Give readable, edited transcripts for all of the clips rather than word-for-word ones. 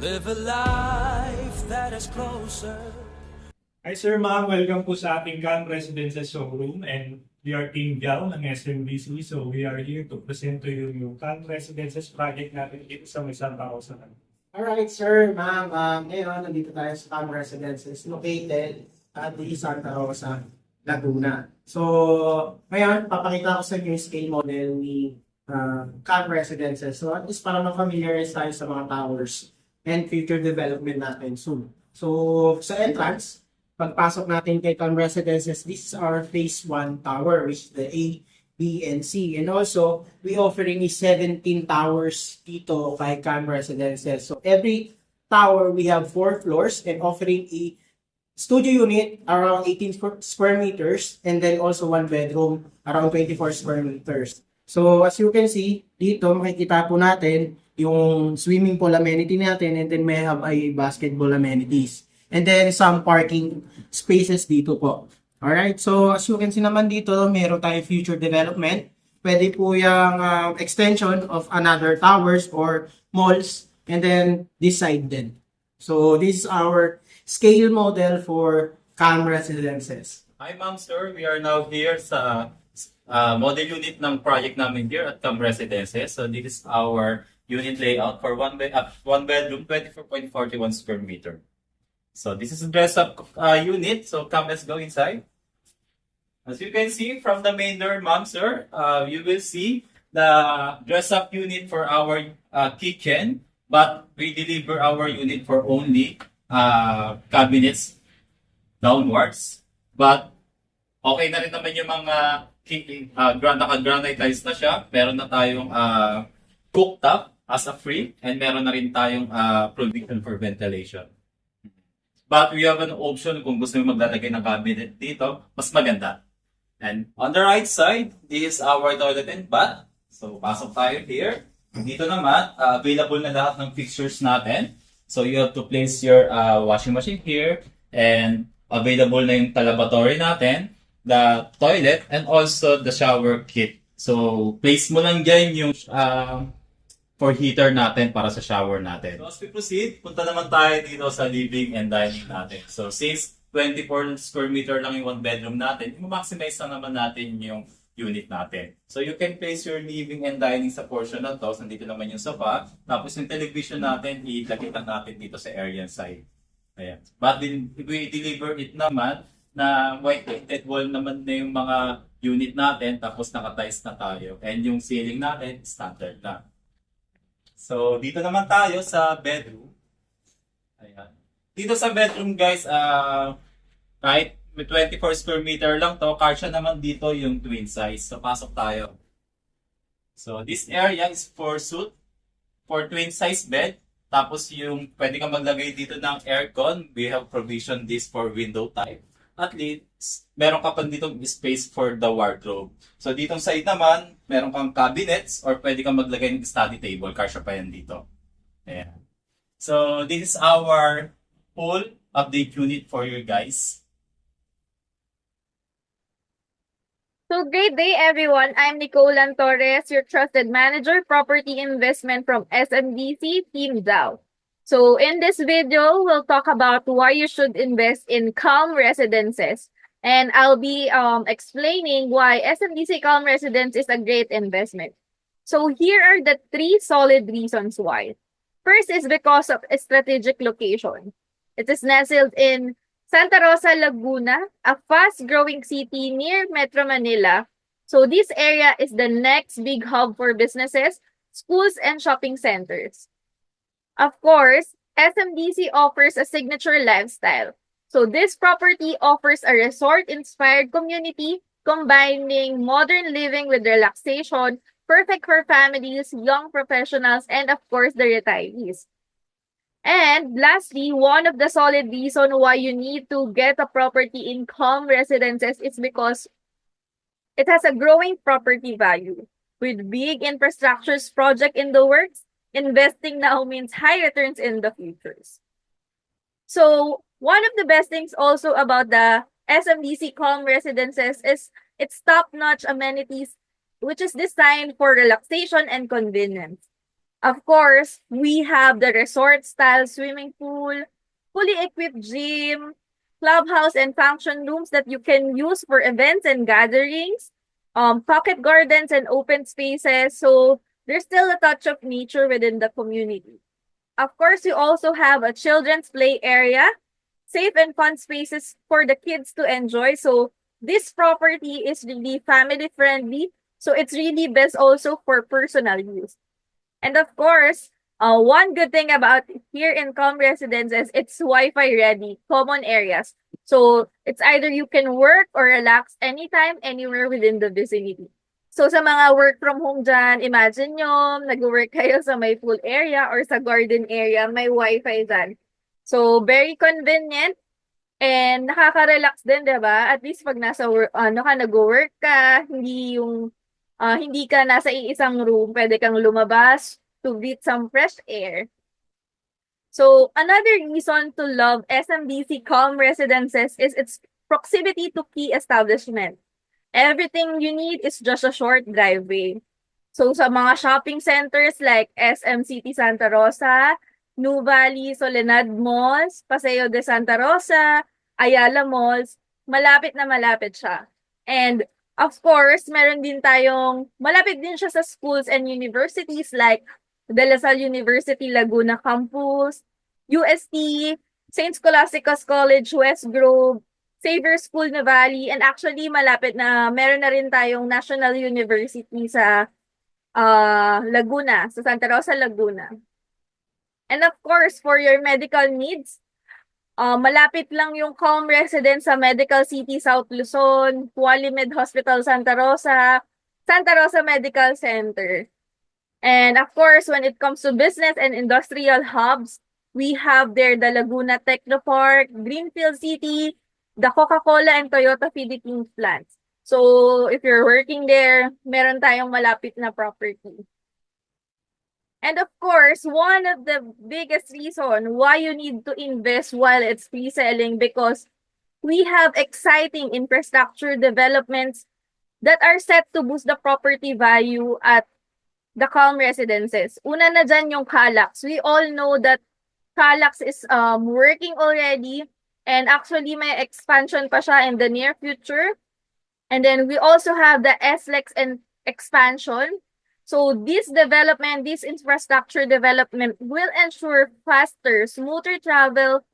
Live a life that is closer. Hi sir, ma'am. Welcome po sa ating Calm Residences showroom and we are Team Giao ng SMBC. So we are here to present to you yung Calm Residences project natin dito sa May Santa Rosa. Alright, sir, ma'am. Ngayon, nandito tayo sa Calm Residences located at the Santa Rosa, Laguna. So, ngayon, papakita ko sa inyo yung scale model ni Calm Residences. So, at least para ma-familiarize tayo sa mga towers and future development natin soon. So, sa entrance, pagpasok natin kay Calm Residences, this is our phase 1 tower, which is the A, B, and C. And also, we offering is 17 towers dito kay Calm Residences. So, every tower, we have 4 floors and offering a studio unit around 18 square meters and then also 1 bedroom around 24 square meters. So, as you can see, dito makikita po natin yung swimming pool amenity natin and then may have a basketball amenities. And then some parking spaces dito po. Alright, so as you can see naman dito, meron tayong future development. Pwede po yung extension of another towers or malls and then this side din. So this is our scale model for Calm Residences. Hi ma'am, sir. We are now here sa model unit ng project namin here at Calm Residences. So this is our unit layout for one bedroom, 24.41 square meter. So this is a dress-up unit. So come, let's go inside. As you can see from the main door, ma'am, sir, you will see the dress-up unit for our kitchen. But we deliver our unit for only cabinets downwards. But okay na rin naman yung mga naka-granite tiles na siya. Meron na tayong cooktop as a free and meron na rin tayong provision for ventilation. But we have an option kung gusto mo maglalagay ng cabinet dito, mas maganda. And on the right side, this is our toilet and bath. So pasok tayo here. Dito naman, available na lahat ng fixtures natin. So you have to place your washing machine here and available na yung lavatory natin, the toilet, and also the shower kit. So place mo lang dyan yung for heater natin para sa shower natin. So as we proceed, punta naman tayo dito sa living and dining natin. So since 24 square meter lang yung 1 bedroom natin, i-maximize na naman natin yung unit natin. So you can place your living and dining sa portion na to. Nandito naman yung sofa. Tapos yung television natin, ilagay lang natin dito sa area side. Ayan. But we deliver it naman na white painted wall naman na yung mga unit natin. Tapos naka-tiles na tayo. And yung ceiling natin, standard na. So dito naman tayo sa bedroom. Ayan. Dito sa bedroom guys, kahit may 24 square meter lang to, kasya naman dito yung twin size. So, pasok tayo. So, this area is for suite, for twin size bed. Tapos yung pwede kang maglagay dito ng aircon. We have provision this for window type. At least, meron ka pa ditong space for the wardrobe. So, ditong side naman, meron kang cabinets or pwede kang maglagay ng study table. Kasya pa yan dito. Ayan. So, this is our full update unit for you guys. So great day everyone. I'm Nicole Torres, your trusted manager, property investment from SMBC Team Giao. So in this video, we'll talk about why you should invest in Calm Residences. And I'll be explaining why SMBC Calm Residence is a great investment. So here are the 3 solid reasons why. First is because of a strategic location. It is nestled in Santa Rosa, Laguna, a fast-growing city near Metro Manila. So this area is the next big hub for businesses, schools, and shopping centers. Of course, SMBC offers a signature lifestyle. So this property offers a resort-inspired community combining modern living with relaxation, perfect for families, young professionals, and of course, the retirees. And lastly, one of the solid reasons why you need to get a property in Calm Residences is because it has a growing property value. With big infrastructures project in the works, investing now means high returns in the futures. So, one of the best things also about the SMBC Calm Residences is its top-notch amenities, which is designed for relaxation and convenience. Of course, we have the resort-style swimming pool, fully equipped gym, clubhouse and function rooms that you can use for events and gatherings, pocket gardens and open spaces. So there's still a touch of nature within the community. Of course, you also have a children's play area, safe and fun spaces for the kids to enjoy. So this property is really family friendly. So it's really best also for personal use. And of course, one good thing about here in Com Residences, it's Wi-Fi ready, common areas. So it's either you can work or relax anytime, anywhere within the vicinity. So sa mga work from home dyan, imagine nyo, nag-work kayo sa may pool area or sa garden area, may Wi-Fi dyan. So very convenient and nakaka-relax din, 'di ba? At least pag nasa work, nag-work ka, hindi ka nasa iisang room, pwede kang lumabas to breathe some fresh air. So, another reason to love SMBC Calm Residences is its proximity to key establishment. Everything you need is just a short driveway. So, sa mga shopping centers like SM City Santa Rosa, New Valley, Soledad Malls, Paseo de Santa Rosa, Ayala Malls, malapit na malapit siya. And of course, malapit din siya sa schools and universities like De La Salle University Laguna Campus, UST, St. Scholastica's College West Grove, Xavier School Nuvali, and actually meron na rin tayong National University sa Laguna, sa Santa Rosa, Laguna. And of course, for your medical needs, malapit lang yung Calm Residence sa Medical City South Luzon, Qualimed Hospital Santa Rosa Medical Center. And of course, when it comes to business and industrial hubs, we have there the Laguna Technopark, Greenfield City, the Coca-Cola and Toyota Philippines plants. So if you're working there, meron tayong malapit na property. And of course, one of the biggest reason why you need to invest while it's pre-selling, because we have exciting infrastructure developments that are set to boost the property value at the Calm Residences. Una na dyan yung Calax. We all know that Calax is working already, and actually may expansion pa siya in the near future. And then we also have the SLEX and expansion. So this infrastructure development will ensure faster, smoother travel,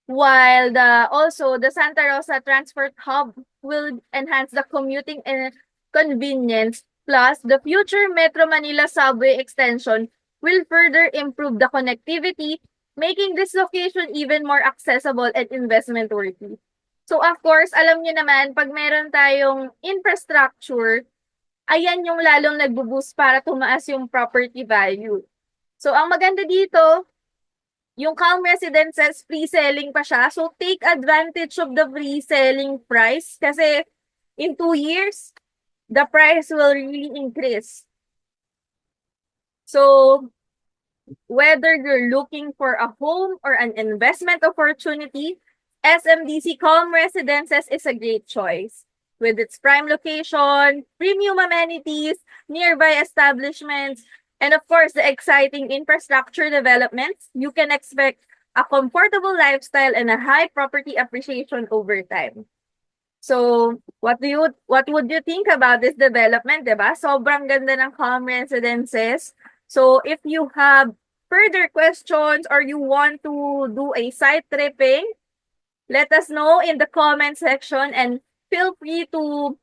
while the Santa Rosa Transport Hub will enhance the commuting and convenience. Plus, the future Metro Manila subway extension will further improve the connectivity, making this location even more accessible and investment worthy. So of course, alam niyo naman, pag meron tayong infrastructure, ayan yung lalong nagbo-boost para tumaas yung property value. So ang maganda dito, yung Calm Residences, pre-selling pa siya. So take advantage of the pre-selling price kasi in 2 years, the price will really increase. So whether you're looking for a home or an investment opportunity, SMDC Calm Residences is a great choice. With its prime location, premium amenities, nearby establishments, and of course, the exciting infrastructure developments, you can expect a comfortable lifestyle and a high property appreciation over time. So, what would you think about this development, diba? Sobrang ganda ng Calm Residences. So, if you have further questions or you want to do a site tripping, let us know in the comment section and feel free to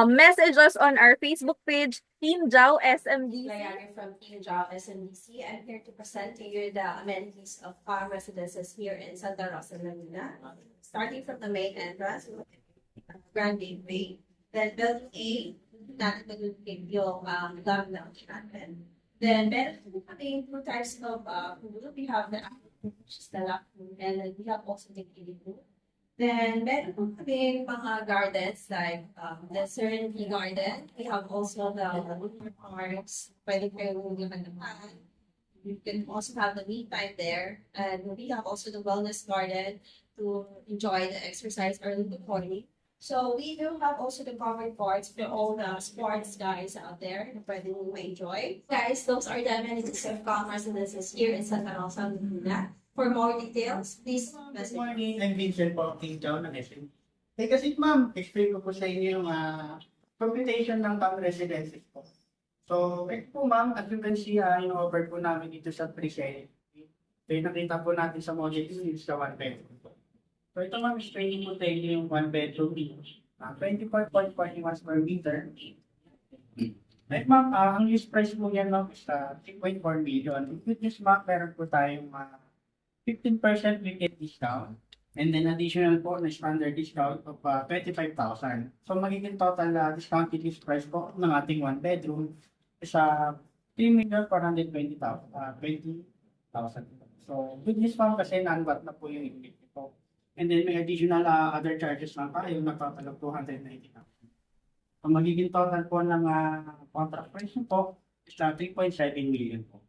message us on our Facebook page, Team Jao SMDC. Layani from Team Jao SMDC. I'm here to present to you the amenities of Calm Residences here in Santa Rosa, Laguna. Starting from the main entrance, Grand Gateway. Then building A, natin mag-locate yung dam lounge natin. Then meron kami 2 types of pool. We have the which is the lap pool, and then we have also the kiddie pool. Then meron po kami mga gardens like the Serenity Garden. We have also the Winter Parks. Pwede kayong lumanapan. You can also have the me time there. And we have also the Wellness Garden to enjoy the exercise early in the morning. So we do have also the covered parts for all the sports guys out there na pwede mo ma-enjoy. Guys, those are the amenities of Calm Residences here in Santa Rosa, Laguna. For more details, please Good message. morning, I'm Vincent po, King Chow ng SM. Kasi ma'am, explain ko po sa inyo yung computation ng Calm Residences po. So, ito po ma'am, as you can see, yung offer po namin dito sa pre-sale. So, yung nakita po natin sa model is sa 1 bedroom po. So, ito ma'am, is training po tayo yung 1 bedroom dito. 24.41 square meter. Right ma'am, ang list price po yan ma'am is 3.4 million. With this ma'am, meron po tayong 15% weekend discount. And then additional po na standard discount of 25,000. So magiging total discounted list price po ng ating 1 bedroom is 3,420,000. So with this ma'am kasi non-VAT na po yung income po. And then may additional other charges lang tayo na total of 290,000. Ang magiging total po ng contract price po is 3.7 million po.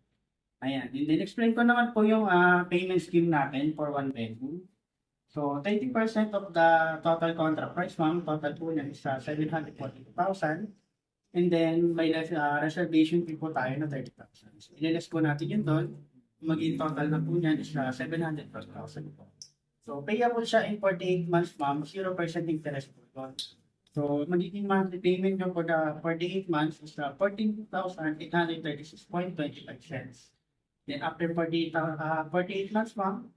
Ayan. And then explain ko naman po yung payment scheme natin for 1 bedroom. So 30% of the total contract price, ma'am, total po niya is 742,000. And then may reservation fee po tayo na 30,000. So ililas po natin yun doon. Magiging total na po niyan is 712,000 po. So payable siya in 48 months, ma'am, 0% interest po doon. So magiging monthly payment nyo for the 48 months is 14,836.25 cents. Then after 48 months, ma'am,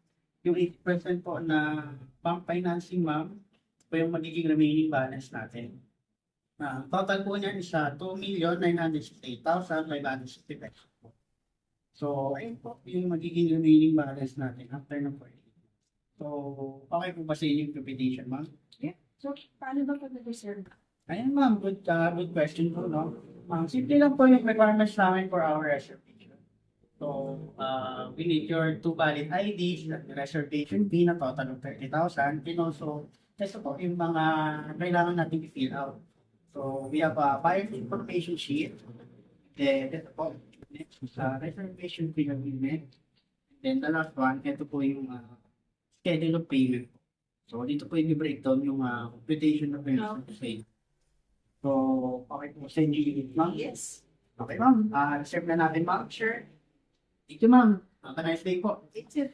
yung 80% po na bank financing, ma'am, po yung magiging remaining balance natin. Total po niyan is 2,968,565 po. So, ayun po yung magiging remaining balance natin after ng 48. So, okay po ba sa inyo yung computation, ma'am? So, paano ba pag-reserve? Ayan, ma'am. Good question po, no? Simple lang po yung requirements namin for our reservation. So, we need your 2 valid IDs, the reservation fee na total of 30,000, and also, ito po yung mga kailangan natin i-fill out. So, we have a buyer information sheet, then ito po, next is reservation fee agreement, then the last one, ito po yung schedule of payment. So, dito po yung breakdown yung computation of payment to say. So, okay po sa inyo, ma'am? Yes. Okay, ma'am. Reserve na natin, ma'am. Sure. Thank you, ma'am. Have a nice day po. It's it.